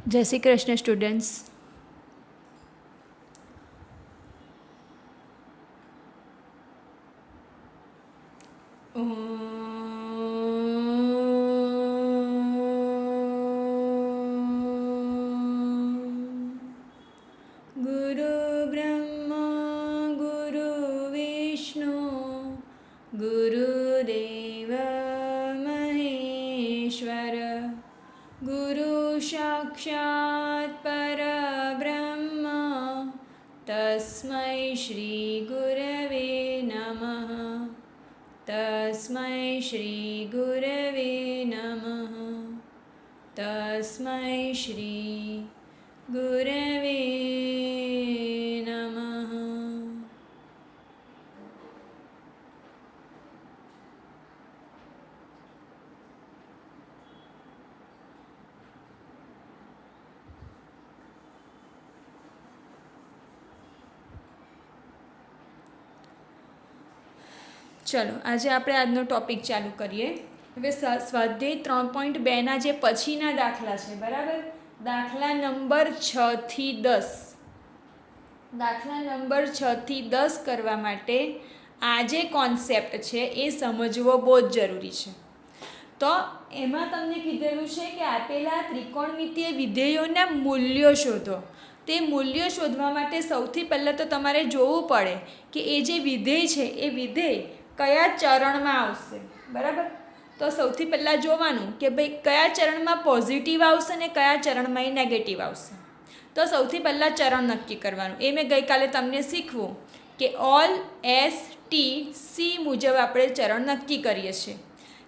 जय श्री कृष्ण स्टूडेंट्स। गुरु ब्रह्मा गुरु विष्णु गुरुदेव महेश्वर गुरु साक्षात् परब्रह्म तस्मै श्री गुरवे नमः। तस्मै श्री गुरवे नमः। तस्मै श्री गुरवे नमः। चलो आज આપણે આજનો ટોપિક ચાલુ કરીએ। હવે સ્વાધ્યાય 3.2ના જે પછીના દાખલા છે, બરાબર, દાખલા નંબર 6 થી 10, દાખલા નંબર 6 થી 10 કરવા માટે આ જે કોન્સેપ્ટ છે એ સમજવો બહુ જ જરૂરી છે। તો એમાં તમને કીધેલું છે કે આપેલા ત્રિકોણમિતીય વિધેયોના મૂલ્યો શોધો। તે મૂલ્યો શોધવા માટે સૌથી પહેલાં તો તમારે જોવું પડે કે એ જે વિધેય છે એ વિધેય કયા ચરણમાં આવશે, બરાબર। તો સૌથી પહેલાં જોવાનું કે ભાઈ કયા ચરણમાં પોઝિટિવ આવશે ને કયા ચરણમાં એ નેગેટિવ આવશે। તો સૌથી પહેલાં ચરણ નક્કી કરવાનું। એ મેં ગઈકાલે તમને શીખવું કે ઓલ એસ ટી સી મુજબ આપણે ચરણ નક્કી કરીએ છીએ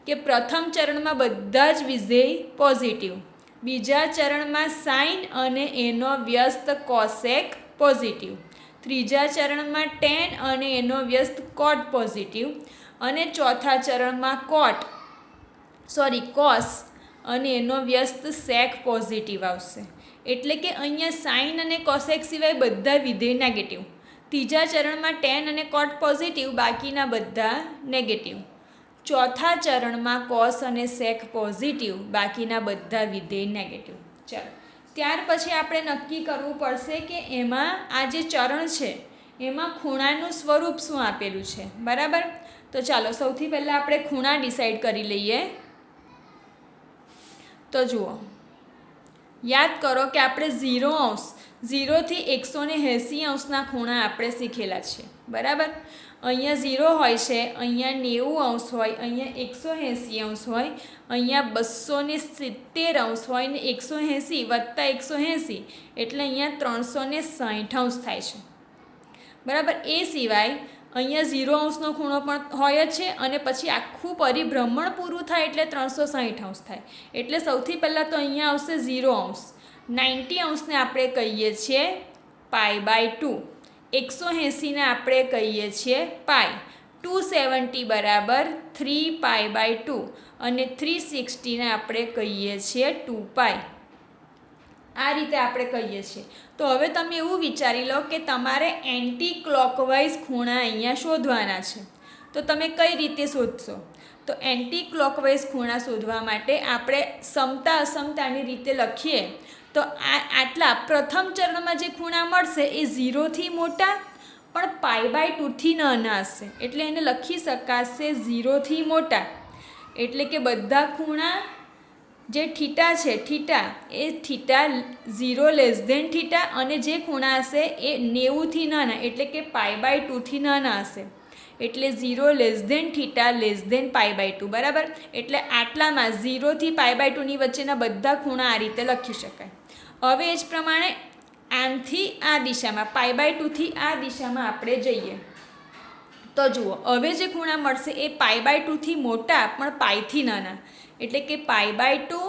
કે પ્રથમ ચરણમાં બધા જ વિધેય પોઝિટિવ, બીજા ચરણમાં સાઇન અને એનો વ્યસ્ત કોસેક પોઝિટિવ, ત્રીજા ચરણમાં ટેન અને એનો વ્યસ્ત કોટ પોઝિટિવ, અને ચોથા ચરણમાં કોસ અને એનો વ્યસ્ત સેક પોઝિટિવ આવશે। એટલે કે અહીંયા સાઇન અને કોસેક સિવાય બધા વિધેય નેગેટિવ, ત્રીજા ચરણમાં ટેન અને કોટ પોઝિટિવ, બાકીના બધા નેગેટિવ, ચોથા ચરણમાં કોસ અને સેક પોઝિટિવ, બાકીના બધા વિધેય નેગેટિવ। ચાલો, ત્યાર પછી આપણે નક્કી કરવું પડશે કે એમાં આ જે ચરણ છે એમાં ખૂણાનું સ્વરૂપ શું આપેલું છે, બરાબર। તો ચાલો સૌથી પહેલાં આપણે ખૂણા ડિસાઈડ કરી લઈએ। તો જુઓ, યાદ કરો કે આપણે 0 થી 180 અંશના ખૂણા આપણે શીખેલા છે, બરાબર। અહીંયા 0 હોય છે, અહીંયા 90 અંશ હોય, અહીંયા 180 અંશ હોય, અહીંયા 270 અંશ હોય ને 180 વત્તા 180 એટલે અહીંયા 360 અંશ થાય છે, બરાબર। એ સિવાય અહીંયા 0 અંશનો ખૂણો પણ હોય જ છે અને પછી આખું પરિભ્રમણ પૂરું થાય એટલે 360 અંશ થાય। એટલે સૌથી પહેલાં તો અહીંયા આવશે 0 અંશ, 90 અંશને આપણે કહીએ છીએ π/2, 180ને આપણે કહીએ છીએ પાઈ, 270 બરાબર 3π/2 અને 360ને આપણે કહીએ છીએ 2π। આ રીતે આપણે કહીએ છીએ। તો હવે તમે એવું વિચારી લો કે તમારે એન્ટી ક્લોકવાઇઝ ખૂણા અહીંયા શોધવાના છે, તો તમે કઈ રીતે શોધશો? તો એન્ટી ક્લોકવાઇઝ ખૂણા શોધવા માટે આપણે સમતા અસમતાની રીતે લખીએ તો આટલા પ્રથમ ચરણમાં જે ખૂણા મળશે એ 0થી મોટા પણ π/2થી નાના હશે, એટલે એને લખી શકાશે 0થી મોટા। એટલે કે બધા ખૂણા જે થીટા છે, એ થીટા 0 < થીટા, અને જે ખૂણા હશે એ 90થી નાના એટલે કે π/2થી નાના હશે, એટલે 0 < થીટા π/2, બરાબર। એટલે આટલામાં 0થી π/2ની વચ્ચેના બધા ખૂણા આ રીતે લખી શકાય। હવે એ જ પ્રમાણે આમથી આ દિશામાં π/2થી આ દિશામાં આપણે જઈએ તો જુઓ, હવે જે ખૂણા મળશે એ π/2થી મોટા પણ પાઈથી નાના, એટલે કે π/2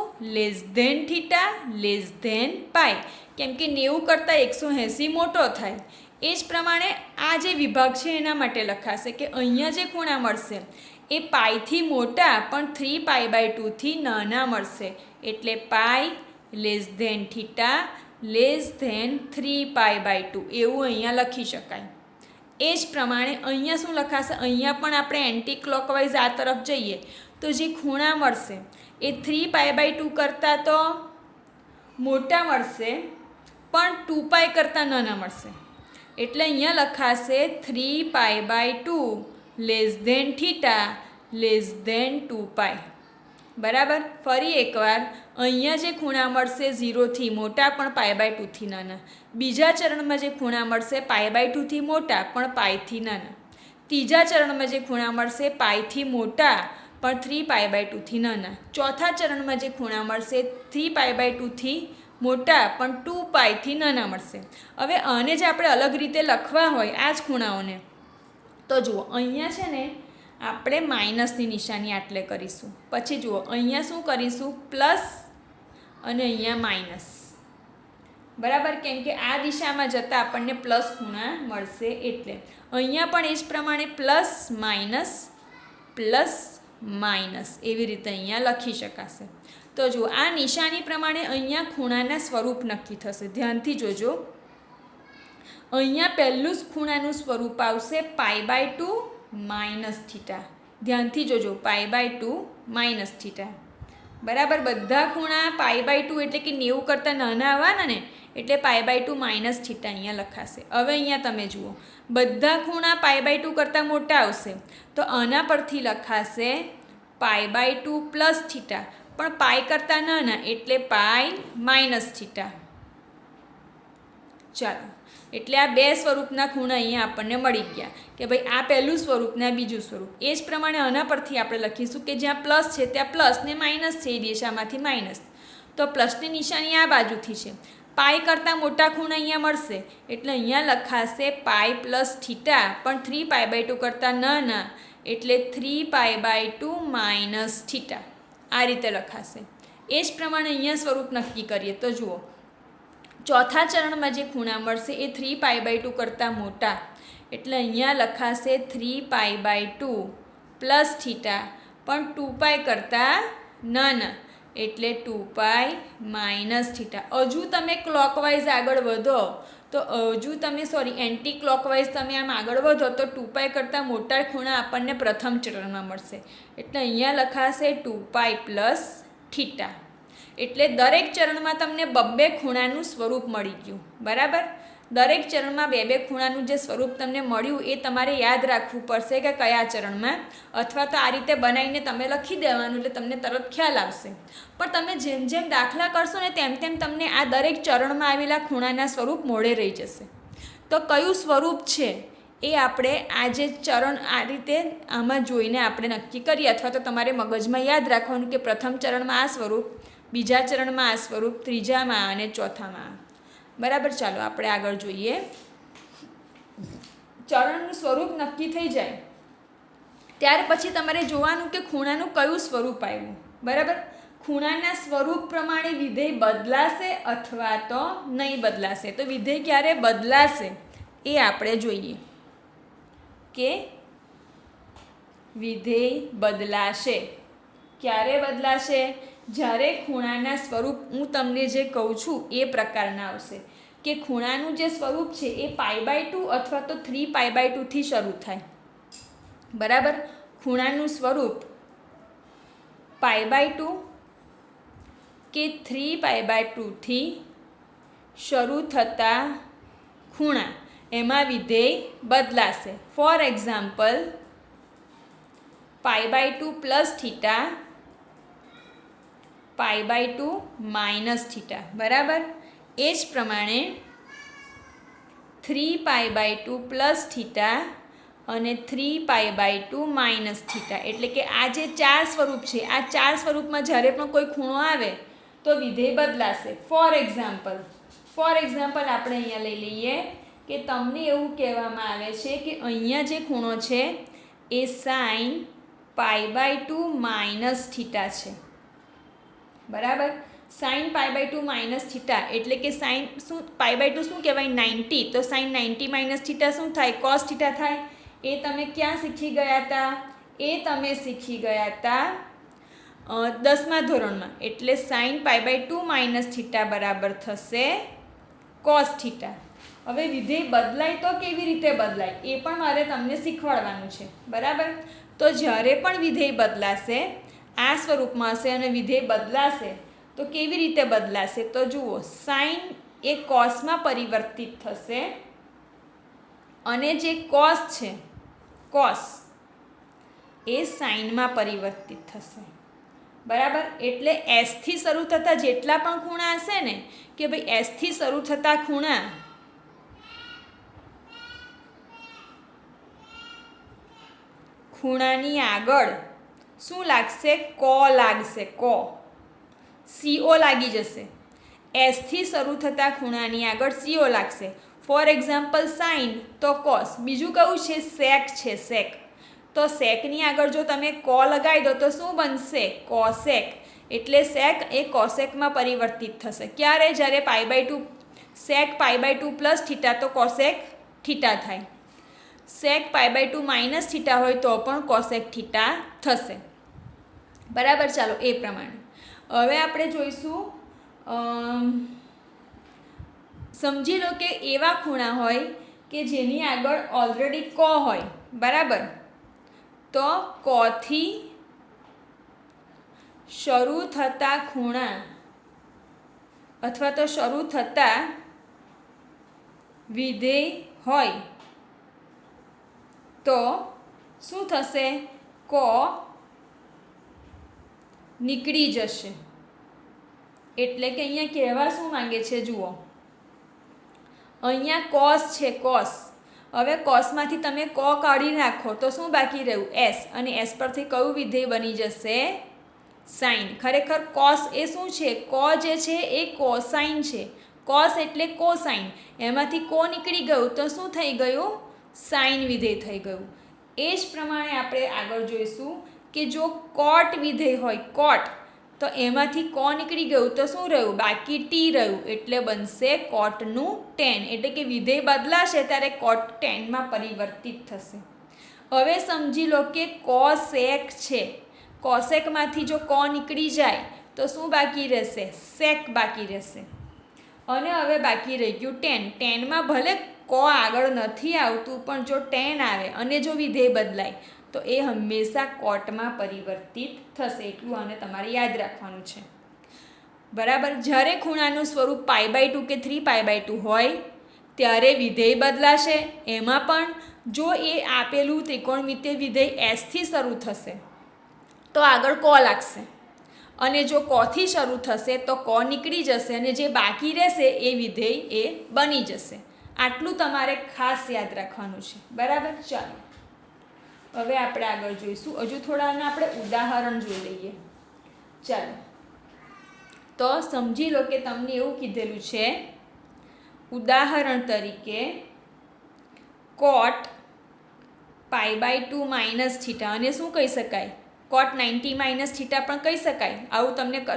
< થીટા π, કેમ કે 90 કરતાં 180 મોટો થાય। એ જ પ્રમાણે આ જે વિભાગ છે એના માટે લખાશે કે અહીંયા જે ખૂણા મળશે એ પાઈથી મોટા પણ 3π/2થી નાના મળશે, એટલે π < થીટા 3π/2 એવું અહીંયા લખી શકાય। એ જ પ્રમાણે અહીંયા શું લખાશે, અહીંયા પણ આપણે એન્ટી ક્લોકવાઇઝ આ તરફ જઈએ તો જે ખૂણા મળશે એ 3π/2 કરતાં તો મોટા મળશે પણ 2π કરતાં નાના મળશે. એટલે અહીંયા લખાશે 3π/2 θ <2π. બરાબર. ફરી એકવાર અહીંયા જે ખૂણા મળશે 0થી મોટા પણ π/2 થી નાના. બીજા ચરણમાં જે ખૂણા મળશે π/2 થી મોટા પણ π થી નાના. ત્રીજા ચરણમાં જે ખૂણા મળશે π થી મોટા પણ 3π/2 થી નાના. ચોથા ચરણમાં જે ખૂણા મળશે 3π/2 થી મોટા પણ 2π થી નાના મળશે. હવે આને જ આપણે અલગ રીતે લખવા હોય આ જ ખૂણાઓને તો જુઓ અહીંયા છે ને આપણે માઇનસની નિશાની આટલે કરીશું. પછી જુઓ અહીંયા શું કરીશું પ્લસ અને અહીંયા માઇનસ. બરાબર. કેમ કે આ દિશામાં જતાં આપણને પ્લસ ખૂણા મળશે એટલે અહીંયા પણ એ જ પ્રમાણે પ્લસ માઇનસ એવી રીતે અહીંયા લખી શકાશે. તો જુઓ આ નિશાની પ્રમાણે અહીંયા ખૂણાના સ્વરૂપ નક્કી થશે. ધ્યાનથી જોજો. અહીંયા પહેલું જ ખૂણાનું સ્વરૂપ આવશે π/2 -θ. ધ્યાનથી જોજો π/2 -θ. બરાબર. બધા ખૂણા π/2 એટલે કે 90 કરતાં નાના આવવાના ને એટલે π/2 -θ અહીંયા લખાશે. હવે અહીંયા તમે જુઓ બધા ખૂણા π/2 કરતાં મોટા આવશે તો આના પરથી લખાશે π/2 +θ પણ π કરતાં નાના એટલે π -θ. ચાલો એટલે આ બે સ્વરૂપના ખૂણા અહીંયા આપણને મળી ગયા કે ભાઈ આ પહેલું સ્વરૂપ ને આ બીજું સ્વરૂપ. એ જ પ્રમાણે આના પરથી આપણે લખીશું કે જ્યાં પ્લસ છે ત્યાં પ્લસ ને માઇનસ છે એ દિશામાંથી માઇનસ. તો પ્લસની નિશાની આ બાજુથી છે. π કરતાં મોટા ખૂણા અહીંયા મળશે એટલે અહીંયા લખાશે π + θ પણ 3π/2 કરતાં નાના એટલે 3π/2 - θ. આ રીતે લખાશે. એ જ પ્રમાણે અહીંયા સ્વરૂપ નક્કી કરીએ તો જુઓ ચોથા ચરણમાં જે ખૂણા મળશે એ 3π/2 કરતાં મોટા એટલે અહીંયા લખાશે 3π/2 + θ પણ 2π કરતાં નાના એટલે 2π - θ. હજુ તમે ક્લોકવાઇઝ આગળ વધો તો એન્ટી ક્લોકવાઇઝ તમે આમ આગળ વધો તો 2π કરતાં મોટા ખૂણા આપણને પ્રથમ ચરણમાં મળશે એટલે અહીંયા લખાશે 2π + θ. એટલે દરેક ચરણમાં તમને બબ્બે ખૂણાનું સ્વરૂપ મળી ગયું. બરાબર. દરેક ચરણમાં બે ખૂણાનું જે સ્વરૂપ તમને મળ્યું એ તમારે યાદ રાખવું પડશે કે કયા ચરણમાં, અથવા તો આ રીતે બનાવીને તમે લખી દેવાનું એટલે તમને તરત ખ્યાલ આવશે. પણ તમે જેમ જેમ દાખલા કરશો ને તેમ તેમ તમને આ દરેક ચરણમાં આવેલા ખૂણાના સ્વરૂપ મોડે રહી જશે. તો કયું સ્વરૂપ છે એ આપણે આ જે ચરણ આ રીતે આમાં જોઈને આપણે નક્કી કરીએ, અથવા તો તમારે મગજમાં યાદ રાખવાનું કે પ્રથમ ચરણમાં આ સ્વરૂપ, બીજા ચરણમાં આ સ્વરૂપ, ત્રીજામાં અને ચોથામાં. બરાબર. ચાલો આપણે આગળ જોઈએ. ચરણનું સ્વરૂપ નક્કી થઈ જાય ત્યાર પછી તમારે જોવાનું કે ખૂણાનું કયું સ્વરૂપ આવ્યું. બરાબર. ખૂણાના સ્વરૂપ પ્રમાણે વિધેય બદલાશે અથવા તો નહીં બદલાશે. તો વિધેય ક્યારે બદલાશે એ આપણે જોઈએ કે વિધેય બદલાશે. ક્યારે બદલાશે? જ્યારે ખૂણાના સ્વરૂપ હું તમને જે કહું છું એ પ્રકારના આવશે કે ખૂણાનું જે સ્વરૂપ છે એ π/2 અથવા તો 3π/2 થી શરૂ થાય. બરાબર. ખૂણાનું સ્વરૂપ π/2 કે 3π/2 થી શરૂ થતા ખૂણા એમાં વિધેય બદલાશે. For example π/2 + θ, π/2 - θ. બરાબર. એ જ પ્રમાણે 3π/2 + θ અને 3π/2 - θ. એટલે કે આ જે ચાર સ્વરૂપ છે આ ચાર સ્વરૂપમાં જ્યારે પણ કોઈ ખૂણો આવે તો વિધેય બદલાશે. ફોર એક્ઝામ્પલ આપણે અહીંયા લઈ લઈએ કે તમને એવું કહેવામાં આવે છે કે અહીંયા જે ખૂણો છે એ sin π/2 - θ છે. બરાબર. sin π/2 - θ એટલે કે sin શું π/2 શું કહેવાય 90, તો sin 90 - θ શું થાય cos θ થાય. એ તમે ક્યાં શીખી ગયા હતા? એ તમે શીખી ગયા હતા 10મા ધોરણમાં. એટલે sin π/2 - θ બરાબર થશે cos θ. હવે વિધેય બદલાય તો કેવી રીતે બદલાય એ પણ મારે તમને શીખવાડવાનું છે. બરાબર. તો જ્યારે પણ વિધેય બદલાશે આ સ્વરૂપમાં હશે અને વિધેય બદલાશે તો કેવી રીતે બદલાશે? તો જુઓ, સાઇન એ કોસમાં પરિવર્તિત થશે અને જે કોસ છે, કોસ એ સાઇનમાં પરિવર્તિત થશે. બરાબર? એટલે એસથી શરૂ થતા જેટલા પણ ખૂણા હશે ને, કે ભાઈ એસથી શરૂ થતા ખૂણાની આગળ શું લાગશે? કો લાગશે. કો, CO લાગી જશે. એસથી શરૂ થતા ખૂણાની આગળ CO લાગશે. ફોર એક્ઝામ્પલ સાઇન તો કોસ. બીજું કયું છે? સેક છે, સેક. તો સેકની આગળ જો તમે કો લગાવી દો તો શું બનશે? કોસેક. એટલે સેક એ કોસેકમાં પરિવર્તિત થશે. ક્યારે? જ્યારે π/2 સેક π/2 પ્લસ થીટા તો કોસેક થીટા થાય. સેક π/2 માઇનસ થીટા હોય તો પણ કોસેક થીટા થશે. બરાબર? ચાલો એ પ્રમાણે હવે આપણે જોઈશું. સમજી લો કે એવા ખૂણા હોય કે જેની આગળ ઓલરેડી કો હોય. બરાબર? તો કોથી શરૂ થતા ખૂણા અથવા તો શરૂ થતા વિધેય હોય તો શું થશે? કો નીકળી જશે. એટલે કે અહીંયા કહેવા શું માંગે છે? જુઓ, અહીંયા કોસ છે, કોસ. હવે કોસમાંથી તમે કો કાઢી નાખો તો શું બાકી રહ્યું? એસ. અને એસ પરથી કયું વિધેય બની જશે? સાઇન. ખરેખર કોસ એ શું છે? કો જે છે એ કોસાઇન છે. કોસ એટલે કોસાઇન. એમાંથી કો નીકળી ગયું તો શું થઈ ગયું? સાઇન વિધેય થઈ ગયું. એ જ પ્રમાણે આપણે આગળ જોઈશું કે જો કોટ વિધેય હોય, કોટ, તો એમાંથી કો નીકળી ગયું તો શું રહ્યું? બાકી ટી રહ્યું. એટલે બનશે કોટનું ટેન. એટલે કે વિધેય બદલાશે ત્યારે કોટ ટેનમાં પરિવર્તિત થશે. હવે સમજી લો કે કોસેક છે. કોસેકમાંથી જો કો નીકળી જાય તો શું બાકી રહેશે? સેક બાકી રહેશે. અને હવે બાકી રહી ગયું ટેન. ટેનમાં ભલે કો આગળ નથી આવતું, પણ જો ટેન આવે અને જો વિધેય બદલાય તો એ હંમેશા કોટમાં પરિવર્તિત થશે. એટલું આને તમારે યાદ રાખવાનું છે. બરાબર? જ્યારે ખૂણાનું સ્વરૂપ π/2 કે 3π/2 હોય ત્યારે વિધેય બદલાશે. એમાં પણ જો એ આપેલું ત્રિકોણમિતિય વિધેય એસથી શરૂ થશે તો આગળ કો લાગશે. અને જો કોથી શરૂ થશે તો કો નીકળી જશે અને જે બાકી રહેશે એ વિધેય એ બની જશે. આટલું તમારે ખાસ યાદ રાખવાનું છે. બરાબર? ચાલો હવે આપણે આગળ જોઈશું. હજુ થોડાના આપણે ઉદાહરણ જોઈ લઈએ. ચાલો, તો સમજી લો કે તમને એવું કીધેલું છે, ઉદાહરણ તરીકે કોટ π/2 માઇનસ થીટા. અને શું કહી શકાય? કોટ 90 માઇનસ થીટા પણ કહી શકાય. આવું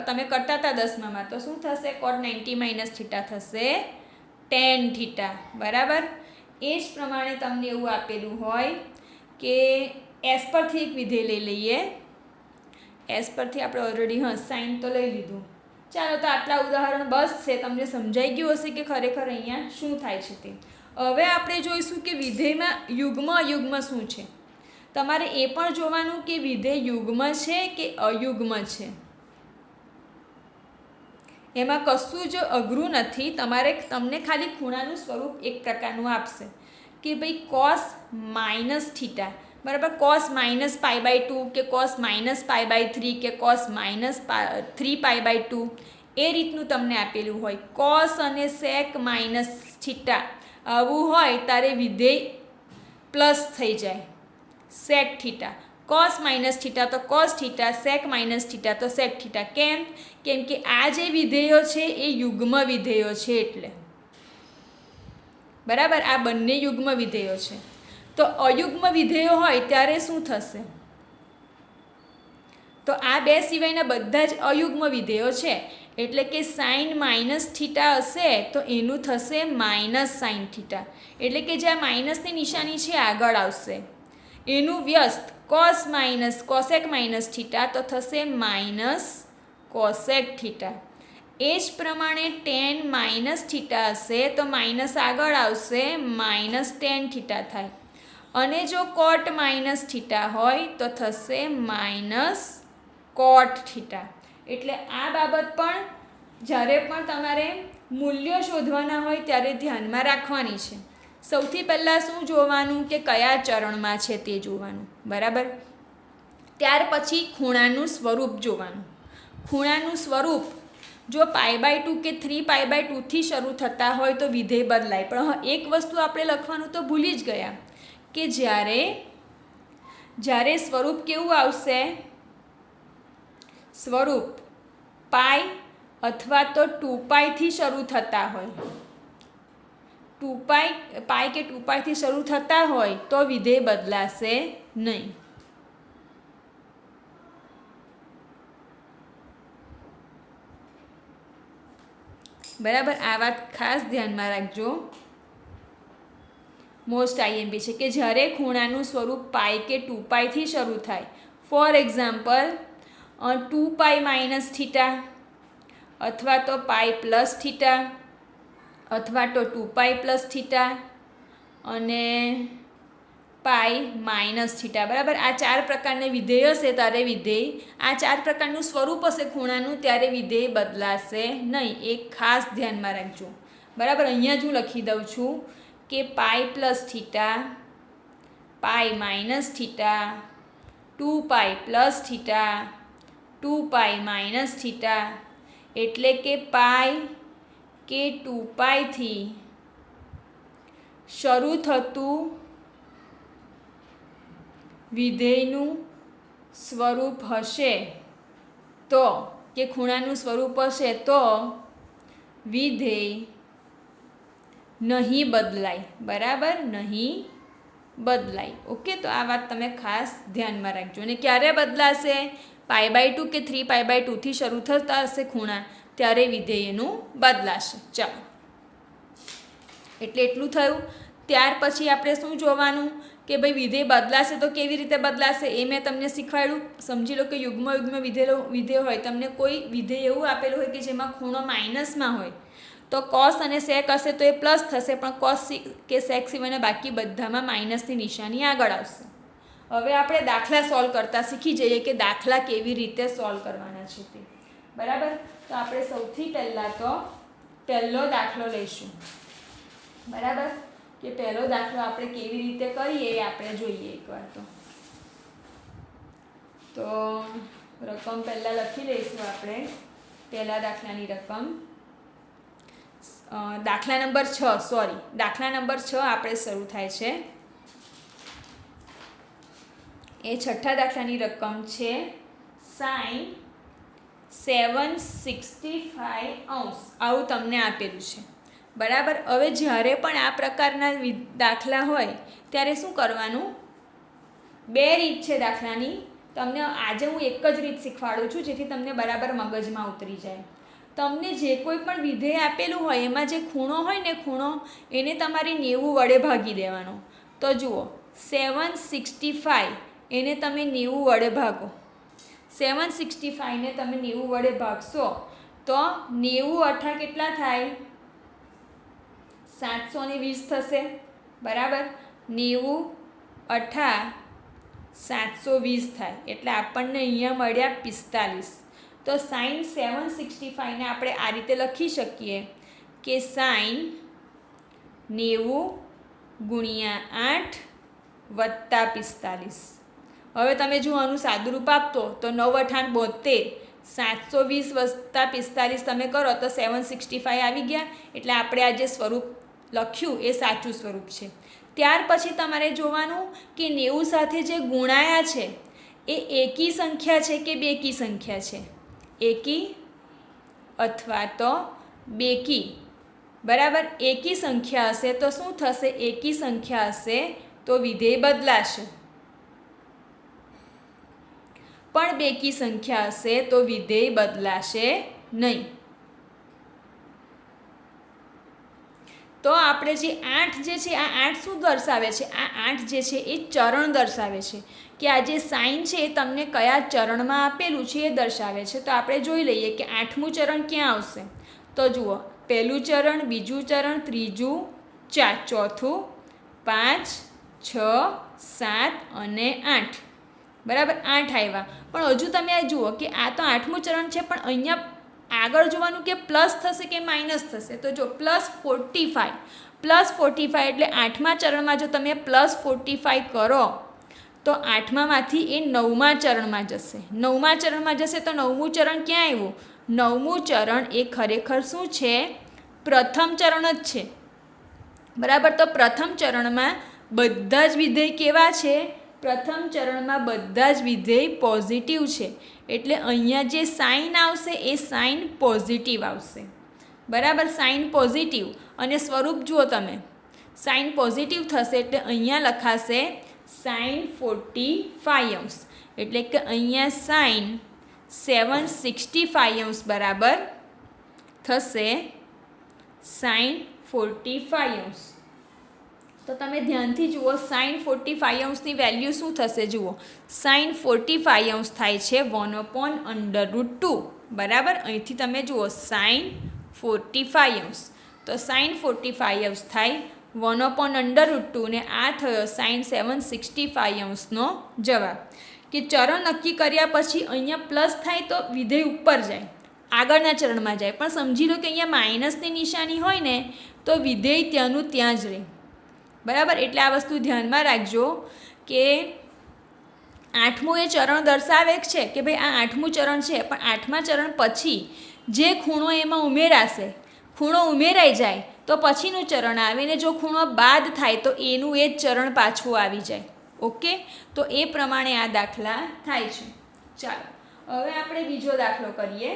તમે કરતા હતા 10મામાં તો શું થશે? કોટ 90 માઇનસ થીટા થશે ટેન થીટા. બરાબર? એ જ પ્રમાણે તમને એવું આપેલું હોય કે એસ પરથી એક વિધેય લઈ લઈએ. એસ પરથી આપણે ઓલરેડી સાઇન તો લઈ લીધું. ચાલો, તો આટલા ઉદાહરણ બસ છે. તમને સમજાઈ ગયું હશે કે ખરેખર અહીંયા શું થાય છે તે. હવે આપણે જોઈશું કે વિધેયમાં યુગ્મ અયુગ્મ શું છે. તમારે એ પણ જોવાનું કે વિધેય યુગ્મ છે કે અયુગ્મ છે. એમાં કશું જ અઘરું નથી. તમને ખાલી ખૂણાનું સ્વરૂપ એક પ્રકારનું આપશે કે ભાઈ કોસ માઇનસ થીટા. બરાબર? કોસ માઇનસ π/2 કે કોસ માઇનસ π/3 કે કોસ માઇનસ 3π/2 એ રીતનું તમને આપેલું હોય. કોસ અને સેક માઇનસ થીટા આવું હોય ત્યારે વિધેય પ્લસ થઈ જાય, sec theta. Cos minus theta તો cos theta, sec minus theta તો સેક થીટા. કેમ? કેમ કે આ જે વિધેયો છે એ યુગ્મ વિધેયો છે. એટલે બરાબર, આ બંને યુગ્મ વિધેયો છે. તો અયુગ્મ વિધેયો હોય ત્યારે શું થશે? તો આ બે સિવાયના બધા જ અયુગ્મ વિધેયો છે. એટલે કે સાઇન માઇનસ થીટા હશે તો એનું થશે માઇનસ સાઇન થીટા. એટલે કે જ્યાં માઇનસની નિશાની છે આગળ આવશે. એનું વ્યસ્ત કોસેક માઇનસ થીટા તો થશે માઇનસ કોસેક થીટા. એ જ પ્રમાણે ટેન માઇનસ થીટા હશે તો માઇનસ આગળ આવશે, માઇનસ ટેન થીટા થાય. અને જો કોટ માઇનસ થીટા હોય તો થશે માઇનસ કોટ થીટા. એટલે આ બાબત પણ જ્યારે પણ તમારે મૂલ્યો શોધવાના હોય ત્યારે ધ્યાનમાં રાખવાની છે. સૌથી પહેલાં શું જોવાનું કે કયા ચરણમાં છે તે જોવાનું, બરાબર. ત્યાર પછી ખૂણાનું સ્વરૂપ જોવાનું. ખૂણાનું સ્વરૂપ જો π/2 કે 3π/2થી શરૂ થતા હોય તો વિધેય બદલાય. પણ એક વસ્તુ આપણે લખવાનું તો ભૂલી જ ગયા કે જ્યારે સ્વરૂપ કેવું આવશે, સ્વરૂપ π અથવા તો 2πથી શરૂ થતા હોય, 2π કે 2πથી શરૂ થતા હોય તો વિધેય બદલાશે નહીં. બરાબર, આ વાત ખાસ ધ્યાનમાં રાખજો. મોસ્ટ આઈએમપી છે કે જ્યારે ખૂણાનું સ્વરૂપ π કે 2πથી શરૂ થાય, ફોર એક્ઝામ્પલ 2π - θ અથવા તો π + θ અથવા તો 2π + θ અને π - θ, બરાબર. આ 4 પ્રકારના વિધેય હશે ત્યારે આ 4 પ્રકારનું સ્વરૂપ હશે ખૂણાનું ત્યારે વિધેય બદલાશે નહીં. એક ખાસ ધ્યાનમાં રાખજો, બરાબર. અહીંયા જ હું લખી દઉં છું કે π + θ, π - θ, 2π + θ, 2π - θ, એટલે કે π કે 2πથી શરૂ થતું વિધેયનું સ્વરૂપ હશે તો, કે ખૂણાનું સ્વરૂપ હશે તો વિધેય નહીં બદલાય, બરાબર, નહીં બદલાય. ઓકે, તો આ વાત તમે ખાસ ધ્યાનમાં રાખજો. અને ક્યારે બદલાશે? π/2 કે 3π/2થી શરૂ થતા હશે ખૂણા ત્યારે વિધેયનું બદલાશે. ચાલો, એટલે એટલું થયું. ત્યાર પછી આપણે શું જોવાનું કે ભાઈ વિધેય બદલાશે તો કેવી રીતે બદલાશે એ મેં તમને શીખવાડ્યું. સમજી લો કે યુગ્મ વિધેય હોય, તમને કોઈ વિધેય એવું આપેલું હોય કે જેમાં ખૂણો માઇનસમાં હોય તો કોસ અને સેક હશે તો એ પ્લસ થશે, પણ કોસ કે સેક સિવાયના બાકી બધામાં માઇનસની નિશાની આગળ આવશે. હવે આપણે દાખલા સોલ્વ કરતા શીખી જઈએ કે દાખલા કેવી રીતે સોલ્વ કરવાના છે તે, બરાબર. તો આપણે સૌથી પહેલાં તો પહેલો દાખલો લઈશું, બરાબર. કે પહેલો દાખલો આપણે કેવી રીતે કરીએ એ આપણે જોઈએ એકવાર. તો રકમ પહેલાં લખી લઈશું આપણે. પહેલા દાખલાની રકમ દાખલા નંબર 6 આપણે શરૂ થાય છે. એ છઠ્ઠા દાખલાની રકમ છે sin 765°. આવું તમને આપેલું છે, બરાબર. હવે જ્યારે પણ આ પ્રકારના દાખલા હોય ત્યારે શું કરવાનું? બે રીત છે દાખલાની. તમને આજે હું એક જ રીત શીખવાડું છું જેથી તમને બરાબર મગજમાં ઉતરી જાય. તમને જે કોઈ પણ વિધેય આપેલું હોય એમાં જે ખૂણો હોય ને, ખૂણો એને તમારે 90 વડે ભાગી દેવાનો. તો જુઓ, 765 એને તમે 90 વડે ભાગો. 765ને તમે 90 વડે ભાગશો તો 90 × કેટલા થાય? 720 થશે, બરાબર. 90 × 720 થાય એટલે આપણને અહીંયા મળ્યા 45. તો sin 765ને આપણે આ રીતે લખી શકીએ કે sin 90 × 8 + 45. હવે તમે જો આનું સાદુરૂપ આપતો તો 9 × 8 = 72, 720 + 45 તમે કરો તો 765 આવી ગયા. એટલે આપણે આ જે સ્વરૂપ લખ્યું એ સાચું સ્વરૂપ છે. ત્યાર પછી તમારે જોવાનું કે 90 સાથે જે ગુણાયા છે એ એકી સંખ્યા છે કે બેકી સંખ્યા છે, એકી અથવા તો બેકી, બરાબર. એકી સંખ્યા હશે તો શું થશે? એકી સંખ્યા હશે તો વિધેય બદલાશે, પણ બેકી સંખ્યા હશે તો વિધેય બદલાશે નહીં. તો આપણે જે 8 જે છે, આ 8 શું દર્શાવે છે? આ 8 જે છે એ ચરણ દર્શાવે છે કે આ જે સાઇન છે એ તમને કયા ચરણમાં આપેલું છે એ દર્શાવે છે. તો આપણે જોઈ લઈએ કે 8મું ચરણ ક્યાં આવશે. તો જુઓ, પહેલું ચરણ, બીજું ચરણ, ત્રીજું, ચોથું, 5, 6, 7 અને 8. બરાબર 8 આવ્યા, પણ હજુ તમે આ જુઓ કે આ તો 8મું ચરણ છે, પણ અહીંયા આગળ જોવાનું કે પ્લસ થશે કે માઇનસ થશે. તો જો +45 એટલે 8મા ચરણમાં જો તમે +45 કરો તો 8મામાંથી એ 9મા ચરણમાં જશે. 9મા ચરણમાં જશે તો 9મું ચરણ ક્યાં આવ્યું? 9મું ચરણ એ ખરેખર શું છે? પ્રથમ ચરણ જ છે. બરાબર, તો પ્રથમ ચરણમાં બધા જ વિધેય કેવા છે? પ્રથમ ચરણમાં બધા જ વિધેય પોઝિટિવ છે, એટલે અહીંયા જે સાઇન આવશે એ સાઇન પોઝિટિવ આવશે. બરાબર, સાઇન પોઝિટિવ, અને સ્વરૂપ જુઓ તમે, સાઇન પોઝિટિવ થશે એટલે અહીંયા લખાશે સાઇન 45°, એટલે કે અહીંયા સાઇન 765° બરાબર થશે સાઇન 45°. તો તમે ધ્યાનથી જુઓ, સાઇન 45°ની વેલ્યુ શું થશે? જુઓ, સાઇન 45° થાય છે 1/√2. બરાબર, અહીંથી તમે જુઓ સાઇન 45°, તો સાઇન 45° થાય 1/√2, ને આ થયો સાઇન 765°નો જવાબ. કે ચરણ નક્કી કર્યા પછી અહીંયા પ્લસ થાય તો વિધેય ઉપર જાય, આગળના ચરણમાં જાય, પણ સમજી લો કે અહીંયા માઇનસની નિશાની હોય ને તો વિધેય ત્યાંનું ત્યાં જ રહે. બરાબર, એટલે આ વસ્તુ ધ્યાનમાં રાખજો કે 8મું એ ચરણ દર્શાવે છે કે ભાઈ આ 8મું ચરણ છે, પણ 8મા ચરણ પછી જે ખૂણો એમાં ઉમેરાશે, ખૂણો ઉમેરાઈ જાય તો પછીનું ચરણ આવે, ને જો ખૂણો બાદ થાય તો એનું એ જ ચરણ પાછું આવી જાય. ઓકે, તો એ પ્રમાણે આ દાખલા થાય છે. ચાલો હવે આપણે બીજો દાખલો કરીએ.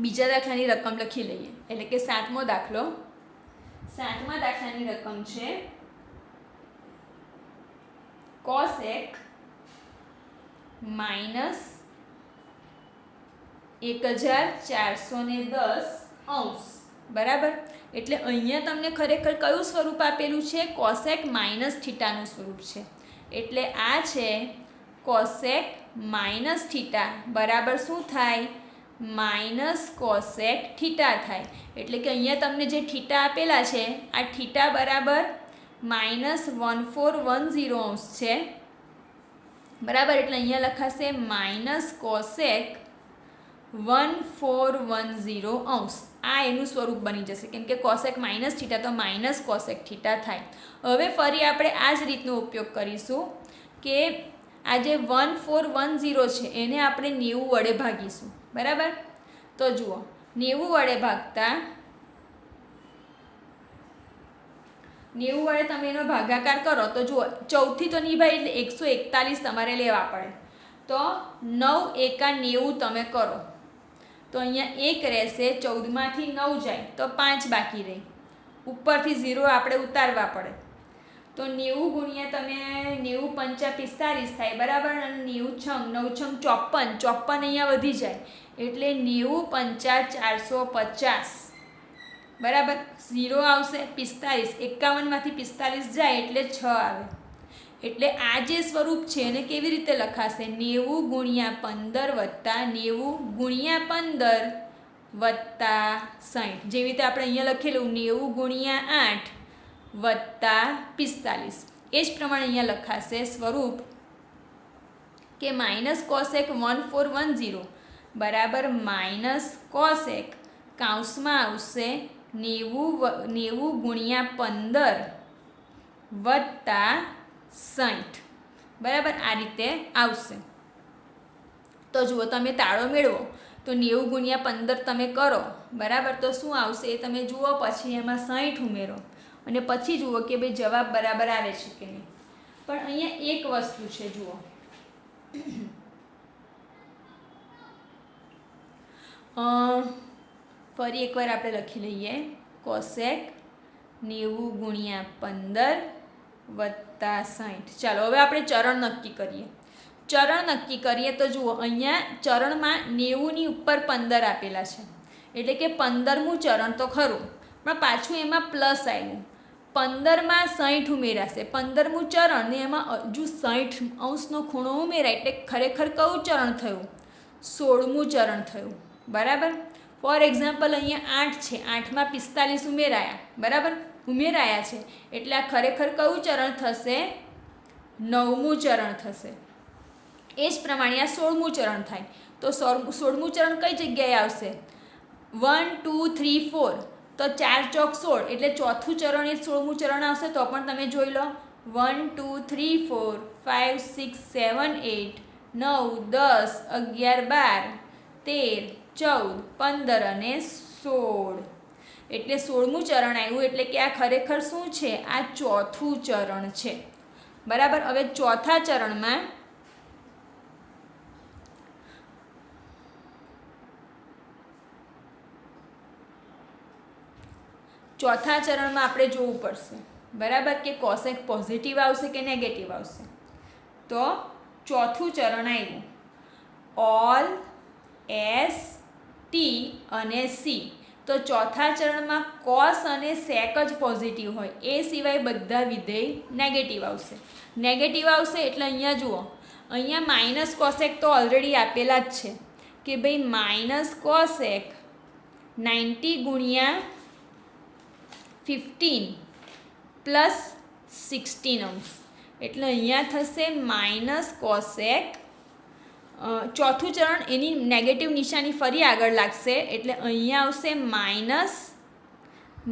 બીજા દાખલાની રકમ લખી લઈએ, એટલે કે 7મો દાખલો. 7મા દાખલાની રકમ છે cosec -1410°. બરાબર, એટલે અહીંયા તમને ખરેખર કયું સ્વરૂપ આપેલું છે? cosec -θનું સ્વરૂપ છે. એટલે આ છે cosec -θ બરાબર શું થાય? -cosec θ થાય. એટલે કે અહીંયા તમને જે θ આપેલા છે, આ θ બરાબર -1410° છે. બરાબર, એટલે અહીંયા લખાશે -cosec 1410°. આ એનું સ્વરૂપ બની જશે, કેમ કે cosec -θ તો -cosec θ થાય. હવે ફરી આપણે આ જ રીતનો ઉપયોગ કરીશું કે આ જે 1410 છે એને આપણે 90 વડે ભાગીશું. બરાબર, તો જુઓ 90 વડે ભાગતા, 90 વડે તમે એનો ભાગાકાર કરો તો જુઓ 14 થી તો નહીં ભાઈ, એટલે 141 તમારે લેવા પડે. તો 9 એકા 90 તમે કરો તો અહીંયા 1 રહેશે, 14માંથી 9 જાય તો 5 બાકી રહે, ઉપરથી 0 આપણે ઉતારવા પડે. તો 90 ગુણ્યા તમે 90 પંચા 45 થાય. બરાબર, અને 90 9 54 અહીંયા વધી જાય, એટલે 90 પંચા 450. બરાબર, 0 આવશે, 45 51માંથી 45 જાય એટલે 6 આવે. એટલે આ જે સ્વરૂપ છે એને કેવી રીતે લખાશે? 90 ગુણ્યા 15 વત્તા 90 ગુણ્યા 15 વત્તા 60. જેવી રીતે આપણે અહીંયા લખેલું 90 ગુણ્યા 8 વત્તા 45. એ જ પ્રમાણે અહીંયા લખાશે સ્વરૂપ કે -cosec 1410 બરાબર -cosec કાઉન્સમાં આવશે 90 ગુણ્યા 15 વત્તા 60. બરાબર, આ રીતે આવશે. તો જુઓ, તમે તાળો મેળવો તો 90 ગુણ્યા 15 તમે કરો. બરાબર, તો શું આવશે એ તમે જુઓ, પછી એમાં 60 ઉમેરો અને પછી જુઓ કે ભાઈ જવાબ બરાબર આવે છે કે નહીં. પણ અહીંયા એક વસ્તુ છે, જુઓ ફરી એકવાર આપણે લખી લઈએ cosec 90 ગુણ્યા 15 વત્તા 60. ચાલો હવે આપણે ચરણ નક્કી કરીએ. ચરણ નક્કી કરીએ તો જુઓ, અહીંયા ચરણમાં 90ની ઉપર 15 આપેલા છે, એટલે કે 15મું ચરણ તો ખરું, પણ પાછું એમાં પ્લસ આવ્યું. 15માં 60 ઉમેરાશે, 15મું ચરણ ને એમાં હજુ 60° ખૂણો ઉમેરાય, એટલે ખરેખર કયું ચરણ થયું? 16મું ચરણ થયું. બરાબર, ફોર એક્ઝામ્પલ અહીંયા 8 છે, 8માં 45 ઉમેરાયા, બરાબર, ઉમેરાયા છે, એટલે આ ખરેખર કયું ચરણ થશે? 9મું ચરણ થશે. એ જ પ્રમાણે આ 16મું ચરણ થાય. તો 16મું ચરણ કઈ જગ્યાએ આવશે? 1 2 3 4, તો 4 ચોક 16, એટલે ચોથું ચરણ એ 16મું ચરણ આવશે. તો પણ તમે જોઈ લો, 1 2 3 4 5 6 7 8 9 10 11 12 13 14 15 અને 16, એટલે 16મું ચરણ આવ્યું. એટલે કે આ ખરેખર શું છે? આ ચોથું ચરણ છે, બરાબર. હવે ચોથા ચરણમાં આપણે જોવું પડશે, બરાબર, કે કોસેક પોઝિટિવ આવશે કે નેગેટિવ આવશે. તો ચોથું ચરણ આવ્યું ઓલ, એસ, ટી અને સી. તો ચોથા ચરણમાં કોસ અને સેક જ પોઝિટિવ હોય, એ સિવાય બધા વિધેય નેગેટિવ આવશે. નેગેટિવ આવશે એટલે અહીંયા જુઓ, અહીંયા માઇનસ કોસેક તો ઓલરેડી આપેલા જ છે કે ભાઈ માઇનસ કોસેક 90 ગુણ્યા 15 પ્લસ 16 અંશ, એટલે અહીંયા થશે માઇનસ કોસેક. ચોથું ચરણ એની નેગેટિવ નિશાની ફરી આગળ લાગશે, એટલે અહીંયા આવશે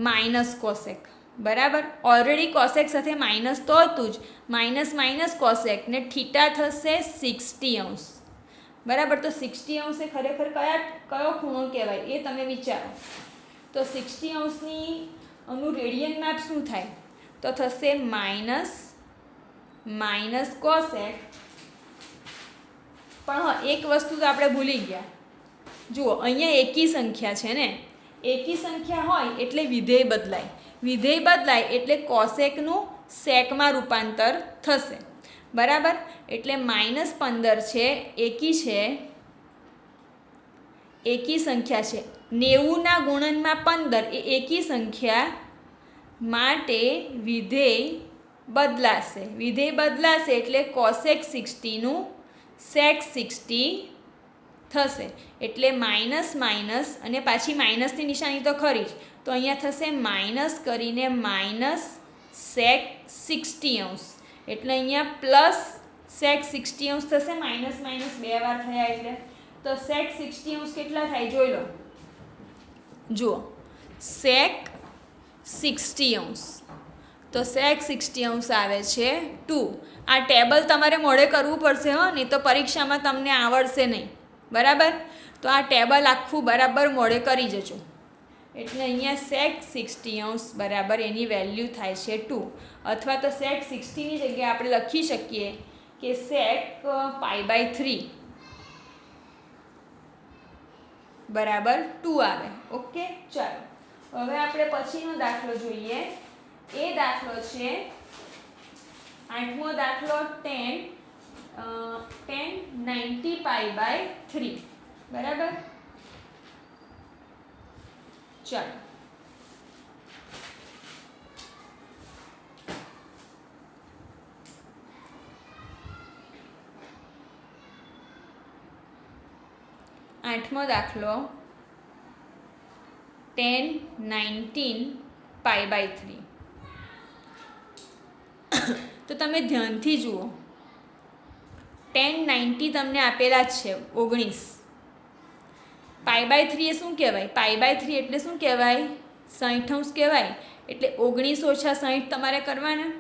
માઇનસ કોસેક, બરાબર. ઓલરેડી કોસેક સાથે માઇનસ તો હતું જ, માઇનસ કોસેક ને થીટા થશે 60 અંશ, બરાબર. તો 60 અંશ એ ખરેખર કયો ખૂણો કહેવાય એ તમે વિચારો. તો 60 અંશની નું રેડિયન માપ શું થાય? તો થશે માઇનસ કોસેક. પણ હા, એક વસ્તુ તો આપણે ભૂલી ગયા. જુઓ, અહીંયા એકી સંખ્યા છે ને, એકી સંખ્યા હોય એટલે વિધેય બદલાય. વિધેય બદલાય એટલે કોસેકનું સેકમાં રૂપાંતર થશે, બરાબર. એટલે -15 છે, એકી સંખ્યા છે. 90ના ગુણનમાં 15 એ એકી સંખ્યા માટે વિધેય બદલાશે એટલે કોસેક 60નું સેક 60 થશે. એટલે માઇનસ અને પાછી માઇનસની નિશાની તો ખરી જ, તો અહીંયા થશે માઇનસ કરીને માઇનસ સેક 60 અંશ, એટલે અહીંયા પ્લસ સેક 60 અંશ થશે. માઇનસ બે વાર થયા એટલે તો સેક 60 અંશ કેટલા થાય જોઈ લો. જુઓ, સેક 60 અંશ, તો સેક 60 અંશ આવે છે 2. આ ટેબલ તમારે મોઢે કરવું પડશે, હો, નહીં તો પરીક્ષામાં તમને આવડશે નહીં, બરાબર. તો આ ટેબલ આખું બરાબર મોઢે કરી જજો. એટલે અહીંયા સેક 60 અંશ બરાબર એની વેલ્યુ થાય છે 2, અથવા તો સેક 60ની જગ્યાએ આપણે લખી શકીએ કે સેક π/3 બરાબર 2 આવે. ઓકે, ચાલો હવે આપણે પછીનો દાખલો જોઈએ. એ દાખલો છે 8મો દાખલો 10 90 π/3, બરાબર. ચાલો આઠમો દાખલો 10 19 π/3. તો તમે ધ્યાનથી જુઓ, 10 90 તમને આપેલા જ છે 19. π/3 એ શું કહેવાય? π/3 એટલે શું કહેવાય? 60 અંશ કહેવાય. એટલે 19 ઓછા 60 તમારે કરવાના,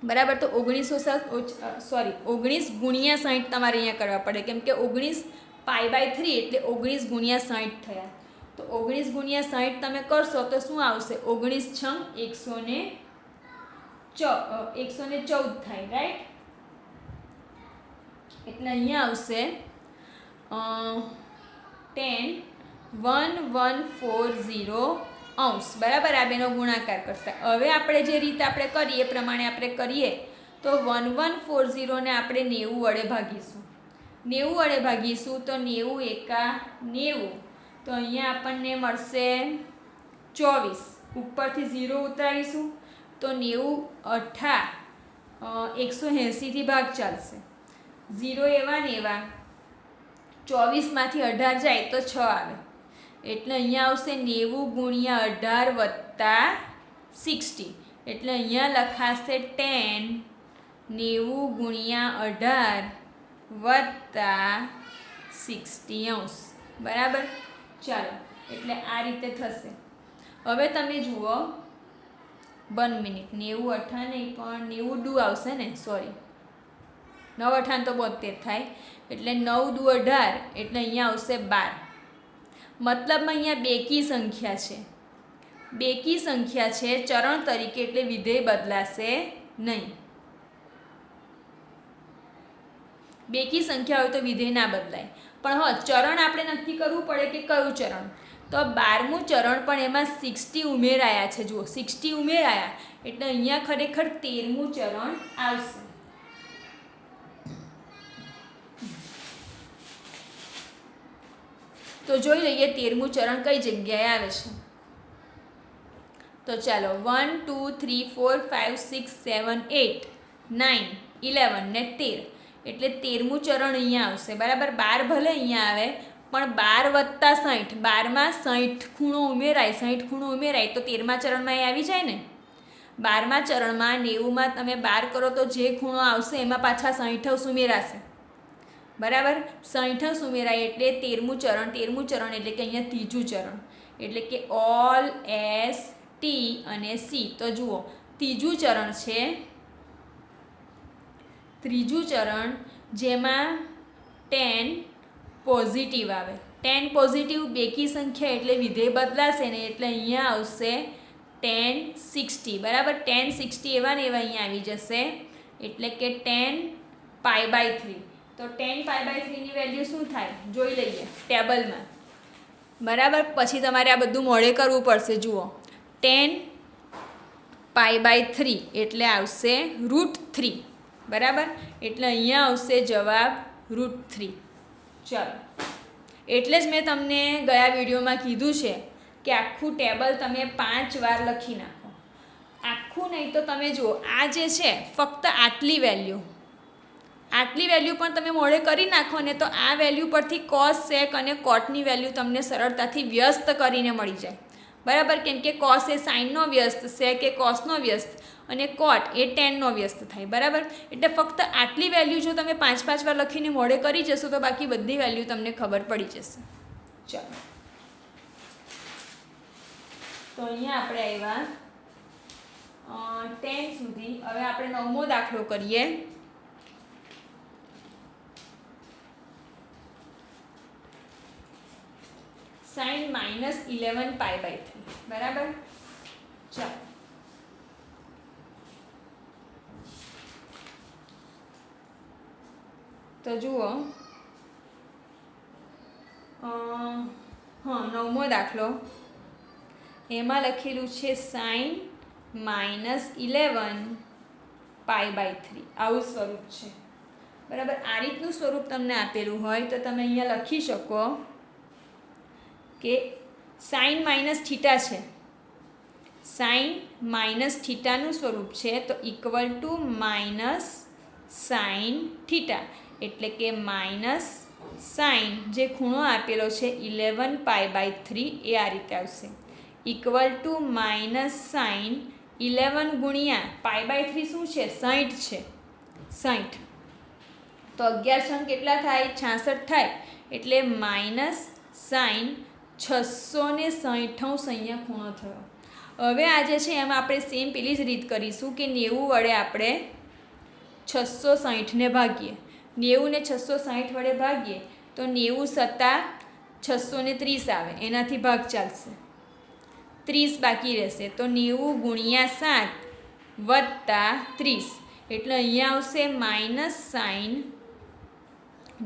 બરાબર. તો 19 ગુણ્યા 60 તમારે અહીંયા કરવા પડે, કેમ કે 19 π/3 એટલે 19 ગુણ્યા 60 થયા. તો 19 ગુણ્યા 60 તમે કરશો તો શું આવશે? 19 છંગ 114 થાય, રાઈટ. એટલે અહીંયા આવશે 10,1140 અંશ, બરાબર. આ બેનો ગુણાકાર કરતા હવે આપણે જે રીતે આપણે કરીએ એ પ્રમાણે આપણે કરીએ તો 1140 ને આપણે 90 વડે ભાગીશું. 90 વડે ભાગીશું તો 90 એકા 90, તો અહીંયા આપણને મળશે 24. ઉપરથી 0 ઉતારીશું તો 90 8 180થી ભાગ ચાલશે. 0 એવા ને એવા, 24માંથી 18 જાય તો 6 આવે. એટલે અહીંયા આવશે 90 ગુણ્યા 18 વત્તા 60, એટલે અહીંયા લખાશે 10 90 ગુણ્યા 18 વત્તા 60 અંશ, બરાબર. ચાલો, એટલે આ રીતે થશે. હવે તમે જુઓ, 1 મિનિટ, 90 અઠા નહીં પણ 90 દુ આવશે ને, સોરી, 9 અઠાણ તો 72 થાય, એટલે 9 દુ 18, એટલે અહીંયા આવશે 12. મતલબમાં અહીંયા બેકી સંખ્યા છે, બેકી સંખ્યા છે ચરણ તરીકે, એટલે વિધેય બદલાશે નહીં. બેકી સંખ્યા હોય તો વિધેય ના બદલાય, પણ હા ચરણ આપણે નક્કી કરવું પડે કે કયું ચરણ. તો 12મું ચરણ પણ એમાં 60 ઉમેરાયા છે. જુઓ 60 ઉમેરાયા એટલે અહીંયા ખરેખર 13મું ચરણ આવશે. તો જોઈ લઈએ 13મું ચરણ કઈ જગ્યાએ આવે છે. તો ચાલો 1 2 3 4 5 6 7 8 9 11 ને 13, એટલે 13મું ચરણ અહીંયા આવશે, બરાબર. 12 ભલે અહીંયા આવે પણ 12 વત્તા 60, 12માં 60 ખૂણો ઉમેરાય, 60 ખૂણો ઉમેરાય તો 13મા ચરણમાં એ આવી જાય ને. 12મા ચરણમાં 90માં તમે 12 કરો તો જે ખૂણો આવશે એમાં પાછા 60 ઉમેરાશે, બરાબર. 60 ઉમેરાય એટલે 13મું ચરણ. 13મું ચરણ એટલે કે અહીંયા ત્રીજું ચરણ, એટલે કે ઓલ એસ ટી અને સી. તો જુઓ ત્રીજું ચરણ છે, ત્રીજું ચરણ જેમાં 10 પોઝિટિવ આવે. 10 પોઝિટિવ બેકી સંખ્યા એટલે વિધેય બદલાશે ને, એટલે અહીંયા આવશે 10 60, બરાબર. 10 60 એવા ને એવા અહીંયા આવી જશે, એટલે કે 10 π/3. તો 10 π/3 ની વેલ્યુ શું થાય જોઈ લઈએ ટેબલમાં, બરાબર. પછી તમારે આ બધું મોડે કરવું પડશે. જુઓ 10 π/3 એટલે આવશે √3, બરાબર. એટલે અહીંયા આવશે જવાબ √3. ચાલો, એટલે જ મેં તમને ગયા વિડીયોમાં કીધું છે કે આખું ટેબલ તમે 5 વાર લખી નાખો. આખું નહીં તો તમે જુઓ આ જે છે ફક્ત આટલી વેલ્યુ પણ તમે મોડે કરી નાખો ને, તો આ વેલ્યુ પરથી કોસ સેક અને કોટની વેલ્યુ તમને સરળતાથી વ્યસ્ત કરીને મળી જાય, બરાબર. કેમ કે કોસ એ સાઇનનો વ્યસ્ત, સેક એ કોસનો વ્યસ્ત અને કોટ એ ટેનનો વ્યસ્ત થાય, બરાબર. એટલે ફક્ત આટલી વેલ્યુ જો તમે 5 વાર લખીને મોડે કરી જશો તો બાકી બધી વેલ્યુ તમને ખબર પડી જશે. ચાલો, તો અહીંયા આપણે આવ્યા 10 સુધી. હવે આપણે 9મો દાખલો કરીએ. sin -11 π/3, બરાબર. ચાલો, તો જુઓ, હા 9મો દાખલો, એમાં લખેલું છે sin -11 π/3. આવું સ્વરૂપ છે, બરાબર. આ રીતનું સ્વરૂપ તમને આપેલું હોય તો તમે અહીંયા લખી શકો કે સાઇન માઇનસ થીટા છે, સાઇન માઇનસ થીટાનું સ્વરૂપ છે, તો equal to minus sine theta, એટલે કે માઇનસ સાઇન જે ખૂણો આપેલો છે 11 π/3 એ આ રીતે આવશે, ઇક્વલ ટુ માઇનસ સાઇન 11 ગુણ્યા π/3 શું છે 60 છે, 60. તો 11 કેટલા થાય 66 થાય, એટલે માઇનસ સાઇન 660 અહીંયા ખૂણો થયો. હવે આ જે છે એમાં આપણે સેમ પેલી જ રીત કરીશું કે 90 વડે આપણે 660ને ભાગીએ. 90 ને 660 વડે ભાગીએ તો 90 સત્તા 630 આવે, એનાથી ભાગ ચાલશે, 30 બાકી રહેશે. તો 90 ગુણ્યા 7 વત્તા 30, એટલે અહીંયા આવશે માઇનસ સાઇન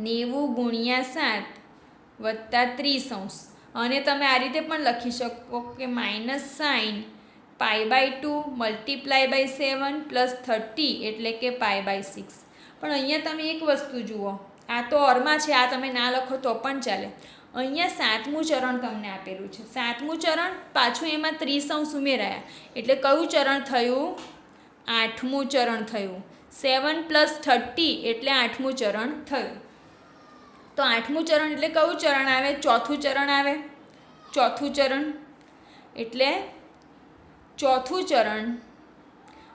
90 ગુણ્યા 7 વત્તા 30 અંશ. અને તમે આ રીતે પણ લખી શકો કે minus sine π/2 multiply by 7 plus 30 એટલે કે π/6. પણ અહીંયા તમે એક વસ્તુ જુઓ, આ તો ઓરમાં છે, આ તમે ના લખો તો પણ ચાલે. અહીંયા 7મું ચરણ તમને આપેલું છે, 7મું ચરણ પાછું એમાં 30 અંશ ઉમેરાયા, એટલે કયું ચરણ થયું 8મું ચરણ થયું. 7 પ્લસ 30 એટલે 8મું ચરણ થયું. તો 8મું ચરણ એટલે કયું ચરણ આવે 4થું ચરણ આવે. ચોથું ચરણ, એટલે ચોથું ચરણ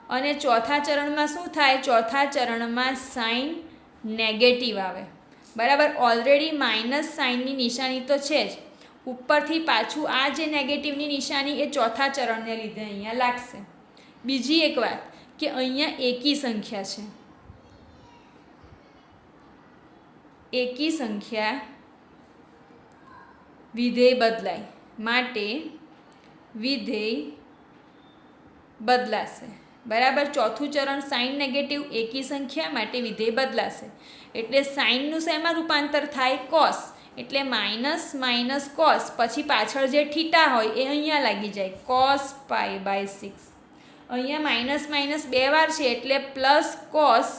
અને ચોથા ચરણમાં શું થાય? ચોથા ચરણમાં સાઇન નેગેટિવ આવે, બરાબર. ઓલરેડી માઇનસ સાઇનની નિશાની તો છે જ, ઉપરથી પાછું આ જે નેગેટિવની નિશાની એ ચોથા ચરણને લીધે અહીંયા લાગશે. બીજી એક વાત કે અહીંયા એકી સંખ્યા છે, એકી સંખ્યા વિધેય બદલાય માટે વિધેય બદલાશે, બરાબર. ચોથું ચરણ સાઇન નેગેટિવ, એકી સંખ્યા માટે વિધેય બદલાશે. એટલે સાઇનનું શેમાં રૂપાંતર થાય? કોસ. એટલે માઇનસ માઇનસ કોસ, પછી પાછળ જે થીટા હોય એ અહીંયા લાગી જાય, cos π/6. અહીંયા માઇનસ માઇનસ 2 વાર છે એટલે પ્લસ cos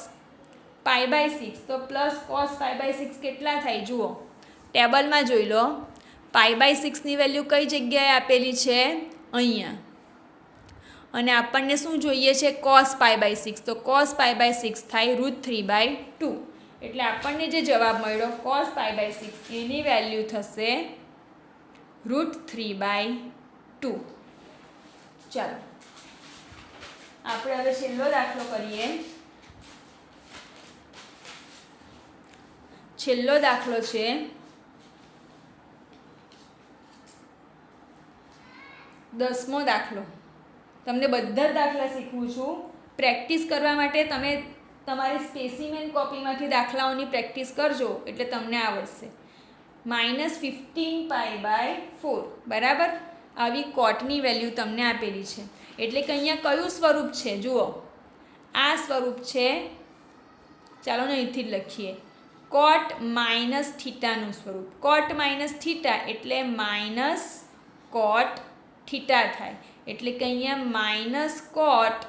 π/6. તો પ્લસ cos π/6 કેટલા થાય જુઓ, ટેબલમાં જોઈ લો. π/6ની વેલ્યુ કઈ જગ્યાએ આપેલી છે? અહીંયા. અને આપણને શું જોઈએ છે? cos π/6. તો cos π/6 થાય √3/2. એટલે આપણને જે જવાબ મળ્યો cos π/6 એની વેલ્યુ થશે √3/2. ચાલો આપણે હવે છેલ્લો દાખલો કરીએ. છેલ્લો દાખલો છે 10મો દાખલો. તમને બધા જ દાખલા શીખવું છું. પ્રેક્ટિસ કરવા માટે તમે તમારી સ્પેસિમેન કોપીમાંથી દાખલાઓની પ્રેક્ટિસ કરજો એટલે તમને આવડશે. -15π/4, બરાબર. આવી કોટની વેલ્યુ તમને આપેલી છે. એટલે કે અહીંયા કયું સ્વરૂપ છે જુઓ, આ સ્વરૂપ છે. ચાલો ને અહીંથી જ લખીએ, કોટ માઇનસ થીટાનું સ્વરૂપ. કોટ માઇનસ થીટા એટલે માઇનસ કોટ થીટા થાય. એટલે કે અહીંયા માઇનસ કોટ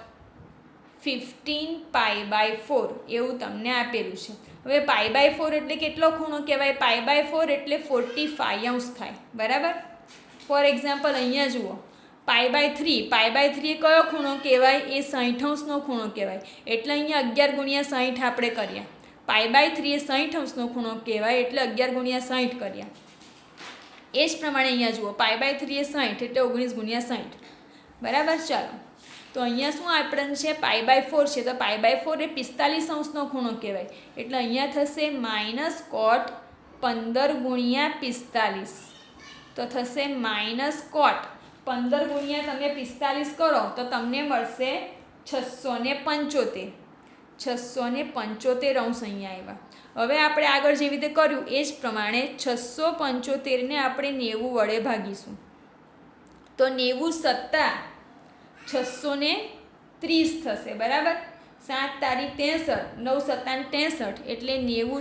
15π/4 એવું તમને આપેલું છે. હવે π/4 એટલે કેટલો ખૂણો કહેવાય? π/4 એટલે 45° થાય, બરાબર. ફોર એક્ઝામ્પલ અહીંયા જુઓ, π/3 એ કયો ખૂણો કહેવાય? એ 60° ખૂણો કહેવાય. એટલે અહીંયા 11 × 60 આપણે કર્યા. π/3 એ 60° ખૂણો કહેવાય એટલે 11 × 60 કર્યા. એ જ પ્રમાણે અહીંયા જુઓ, π/3 એ 60 એટલે 19 × 60, બરાબર. ચાલો તો અહીંયા શું આપણને છે? π/4 છે તો π/4 એ 45° ખૂણો કહેવાય. એટલે અહીંયા થશે માઇનસ કોટ 15 × 45. તો થશે માઇનસ કોટ 15 × તમે 45 કરો તો તમને મળશે 675. 675 અંશ અહીંયા આવ્યા. હવે આપણે આગળ જેવી રીતે કર્યું એ જ પ્રમાણે 675ને આપણે 90 વડે ભાગીશું. તો 90 + 630 થશે, બરાબર. 7 તારીખ 63, 9 સત્તા 63 એટલે 90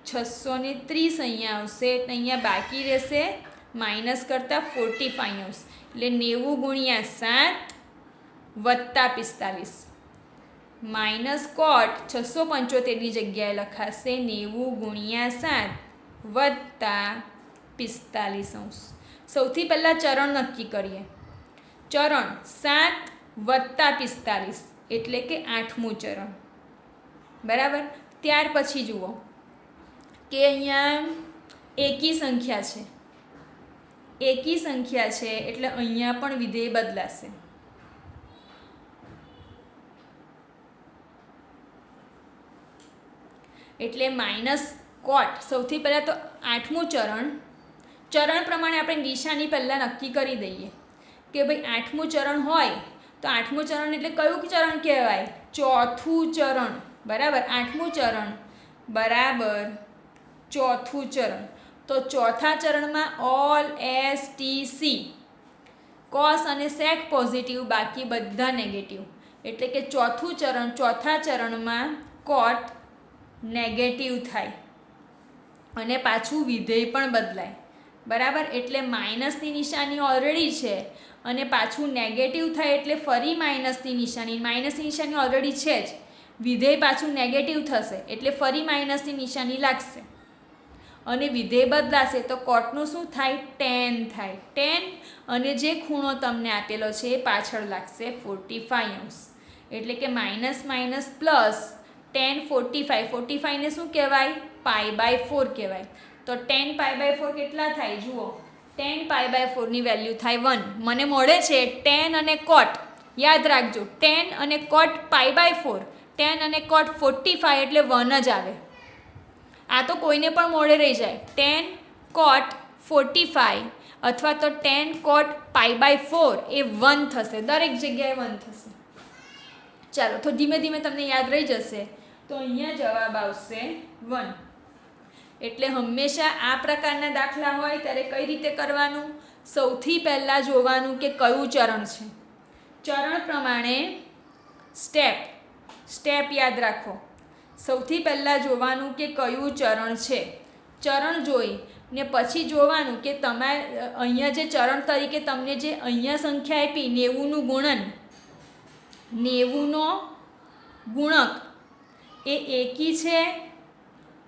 630 અહીંયા આવશે. એટલે અહીંયા બાકી રહેશે માઇનસ કરતાં 45°. એટલે 90 × 7 + 45. માઇનસ કોટ 675ની જગ્યાએ લખાશે 90 × 7 + 45°. સૌથી પહેલાં ચરણ નક્કી કરીએ. ચરણ 7 + 45 એટલે કે 8મું ચરણ, બરાબર. ત્યાર પછી જુઓ કે અહીંયા એકી સંખ્યા છે. એકી સંખ્યા છે એટલે અહીંયા પણ વિધેય બદલાશે. એટલે માઇનસ કોટ. સૌથી પહેલાં તો 8મું ચરણ પ્રમાણે આપણે નિશાની પહેલાં નક્કી કરી દઈએ કે ભાઈ 8મું ચરણ હોય તો 8મું ચરણ એટલે કયું ચરણ કહેવાય? ચોથું ચરણ, બરાબર. 8મું ચરણ બરાબર ચોથું ચરણ. તો ચોથા ચરણમાં ઓલ STC કોસ અને સેક પોઝિટિવ, બાકી બધા નેગેટિવ. એટલે કે ચોથું ચરણ, ચોથા ચરણમાં કોટ નેગેટિવ થાય અને પાછું વિધેય પણ બદલાય, બરાબર. એટલે માઇનસની નિશાની ઓલરેડી છે અને પાછું નેગેટિવ થાય એટલે ફરી માઇનસની નિશાની ઓલરેડી છે જ. વિધેય પાછું નેગેટિવ થશે એટલે ફરી માઇનસની નિશાની લાગશે અને વિધેય બદલાશે તો કોટનું શું થાય? tan થાય. tan અને જે ખૂણો તમને આપેલો છે એ પાછળ લાગશે 45°. એટલે કે માઇનસ માઇનસ પ્લસ tan 45. 45ને શું કહેવાય? π/4 કહેવાય. તો tan π/4 કેટલા થાય જુઓ, tan π/4ની વેલ્યુ થાય 1. મને મળે છે tan અને cot. યાદ રાખજો, tan અને cot π/4, tan અને cot 45 એટલે 1 જ આવે. આ તો કોઈને પણ મોડે રહી જાય. tan cot 45 અથવા તો tan cot π/4 એ 1 થશે, દરેક જગ્યાએ 1 થશે. ચાલો, તો ધીમે ધીમે તમને યાદ રહી જશે. તો અહીંયા જવાબ આવશે 1. એટલે હંમેશા આ પ્રકારના દાખલા હોય ત્યારે કઈ રીતે કરવાનું? સૌથી પહેલાં જોવાનું કે કયું ચરણ છે. ચરણ પ્રમાણે સ્ટેપ યાદ રાખો. સૌથી પહેલાં જોવાનું કે કયું ચરણ છે. ચરણ જોઈ ને પછી જોવાનું કે તમારે અહીંયા જે ચરણ તરીકે તમને જે અહીંયા સંખ્યા આપી 90નું ગુણન, 90નો ગુણક એ એકી છે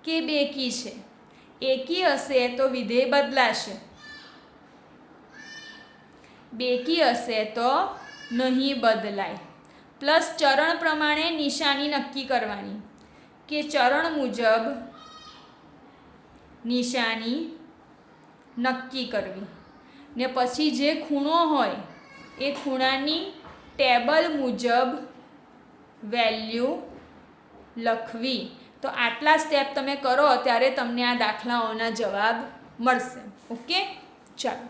કે બેકી છે. એકી હશે તો વિધેય બદલાશે, બેકી હશે તો નહીં બદલાય. પ્લસ ચરણ પ્રમાણે નિશાની નક્કી કરવાની કે ચરણ મુજબ નિશાની નક્કી કરવી ને પછી જે ખૂણો હોય એ ખૂણાની ટેબલ મુજબ વેલ્યુ લખવી. તો આટલા સ્ટેપ તમે કરો ત્યારે તમને આ દાખલાઓના જવાબ મળશે. ઓકે, ચાલો.